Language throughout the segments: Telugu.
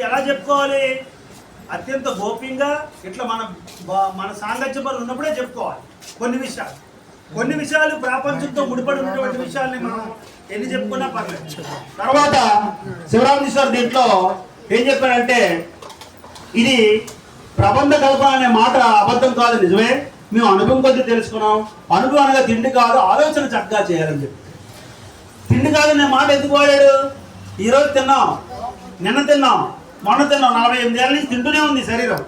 ఎలా చెప్పుకోవాలి? అత్యంత గోప్యంగా ఇట్లా మన సాంగత్య పనులు ఉన్నప్పుడే చెప్పుకోవాలి. కొన్ని విషయాలు ప్రాపంచంతో ముడిపడి ఉన్నటువంటి విషయాల్ని మనం ఎన్ని చెప్పుకున్నా పర్లేదు. తర్వాత శివరామకృష్ణ దీంట్లో ఏం చెప్పారంటే, ఇది ప్రబంధ కల్పన అనే మాట అబద్ధం కాదు, నిజమే. మేము అనుభవం కొద్ది తెలుసుకున్నాం. అనుభవం అనగా తిండి కాదు, ఆలోచన చక్కగా చేయాలని చెప్పి. తిండి కాదు అనే మాట ఎందుకు వాడాడు? ఈరోజు తిన్నాం, నిన్న తిన్నాం, మొన్న తిన్నాం, 48 ఏళ్ళ నుంచి తింటూనే ఉంది శరీరం.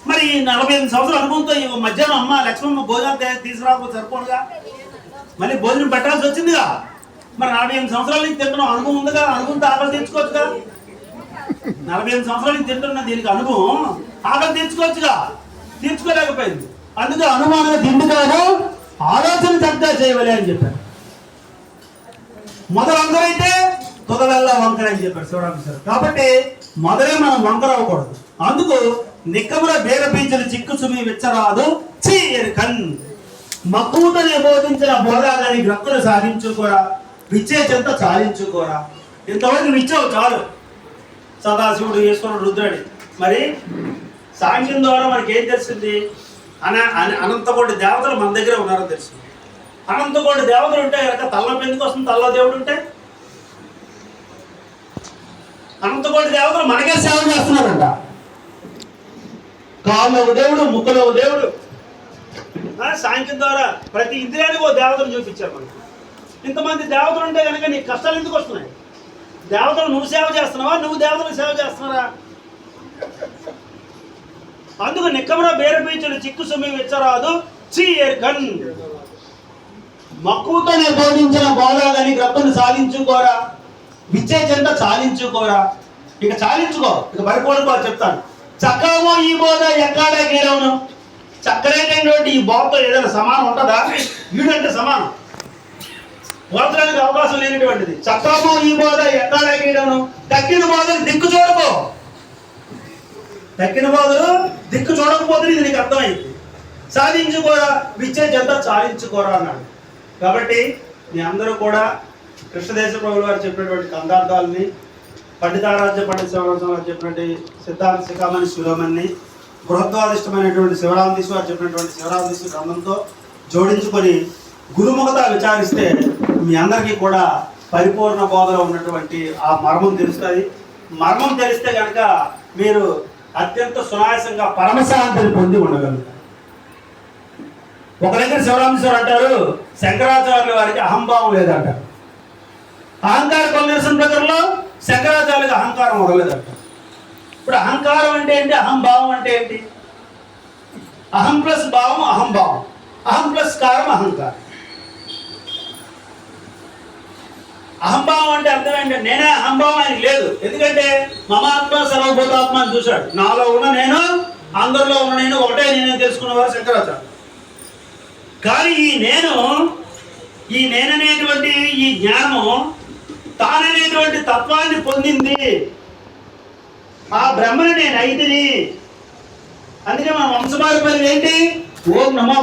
మరి 48 సంవత్సరాల అనుభవంతో మధ్యాహ్నం అమ్మ లక్ష్మమ్మ భోజనాలు తీసుకురాకపోతే సరిపోనుగా, మళ్ళీ భోజనం పెట్టాల్సి వచ్చిందిగా. మరి 48 సంవత్సరాల నుంచి తింటున్నాం, అనుభవం ఉందిగా, అనుభవంతో ఆకలి తీర్చుకోవచ్చుగా. 48 సంవత్సరాల నుంచి తింటున్నా, దీనికి అనుభవం, ఆకలి తీర్చుకోవచ్చుగా, తీర్చుకోలేకపోయింది. అందుకే అనుమానం తిండి కాదు, ఆలోచన చక్కగా చేయవాలి అని చెప్పారు. మొదలు వంకరైతే తుదవెల్లా వంకర అని చెప్పారు శివరామకృష్ణ. కాబట్టి మొదలే మనం వంకర అవ్వకూడదు. అందుకు నిక్కముల బేర పీచులు చిక్కు సుమి విచ్చరాదు కన్ మక్కువతోనే బోధించిన బోధాలని గ్రక్కులు సాధించుకోరా, విచ్చే చెంత చాలించుకోరా. ఇంతవరకు విచ్చావు చాలు, సదాశివుడు, ఈశ్వరుడు, రుద్రుడి. మరి సాంఖ్యం ద్వారా మనకి ఏం తెలిసింది? అనంతకోటి దేవతలు మన దగ్గర ఉన్నారని తెలిసింది. అనంతకోటి దేవతలు ఉంటే కనుక తల్ల ఎందుకు వస్తుంది? తల్ల దేవుడు ఉంటే అనంతకోటి దేవతలు మనకే సేవ చేస్తున్నారంట. కాళ్ళ దేవుడు, ముక్కలో దేవుడు. సాంఖ్యం ద్వారా ప్రతి ఇంద్రియానికి ఓ దేవతను చూపించారు మనకి. ఇంతమంది దేవతలు ఉంటే కనుక నీకు కష్టాలు ఎందుకు వస్తున్నాయి? దేవతలు నువ్వు సేవ చేస్తున్నావా, నువ్వు దేవతలకు సేవ చేస్తున్నారా? అందుకు నిక్కముల బేర పీచులు చిక్కు సుమి విచ్చరాదు కన్ మక్కువతోనే బోధించిన బోధాలని గ్రక్కును సాధించుకోరా, విచ్చే చెంత చాలించుకోరా. ఇక చాలించుకో, ఇక పరిపూర్ణకో చెప్తాను. చక్కమో ఈ బోధ ఎక్కడ గీడవును. చక్కరైనటువంటి ఈ బోధతో ఏదైనా సమానం ఉంటుందా? వీడంటే సమానం, పోల్చడానికి అవకాశం లేనటువంటిది. చక్కమో ఈ బోధ ఎక్కడ గీడవును. తక్కిన బోధలు దిక్కు చూడకో, తక్కిన బోధలు దిక్కు చూడకపోతే ఇది నీకు అర్థమైంది. సాధించుకోరా, విచ్చే చెంత చాలించుకోరా అన్నాడు. కాబట్టి మీ అందరూ కూడా కృష్ణదేశ ప్రభులు వారు చెప్పినటువంటి కందార్థాలని, పండితారాధ్య పండిత శివరామ వారు చెప్పినటువంటి సిద్ధాంత శిఖామణి శిరోమణి, బృహద్వాదిష్టమైనటువంటి శివరామకృష్ణ వారు చెప్పినటువంటి శివరామకృష్ణ గ్రంథంతో జోడించుకొని గురుముఖత విచారిస్తే మీ అందరికీ కూడా పరిపూర్ణ బోధలో ఉన్నటువంటి ఆ మర్మం తెలుస్తుంది. మర్మం తెలిస్తే కనుక మీరు అత్యంత సునాయాసంగా పరమశాంతిని పొంది ఉండగలుగుతారు. ఒక దగ్గర శివరామేశ్వర అంటారు, శంకరాచార్యుల వారికి అహంభావం లేదంటారు. అహంకార కొల్లేశ్వర ప్రకారంలో శంకరాచార్యులకు అహంకారం వదలేదంటారు. ఇప్పుడు అహంకారం అంటే ఏంటి, అహంభావం అంటే ఏంటి? అహం ప్లస్ భావం అహంభావం, అహం ప్లస్ కారం అహంకారం. అహంభావం అంటే అర్థం ఏంటంటే నేనే అహంభావం ఆయనకి లేదు. ఎందుకంటే మమాత్మ సర్వభూతాత్మ అని చూశాడు. నాలో ఉన్న నేను, అందరిలో ఉన్న నేను ఒకటే నేనే తెలుసుకున్నవారు శంకరాచార్య. కానీ ఈ నేననేటువంటి ఈ జ్ఞానము తాననేటువంటి తత్వాన్ని పొందింది. ఆ బ్రహ్మని నేను అయితిని. అందుకే మన వంశపారంపర్యం ఏంటి? ఓం నమో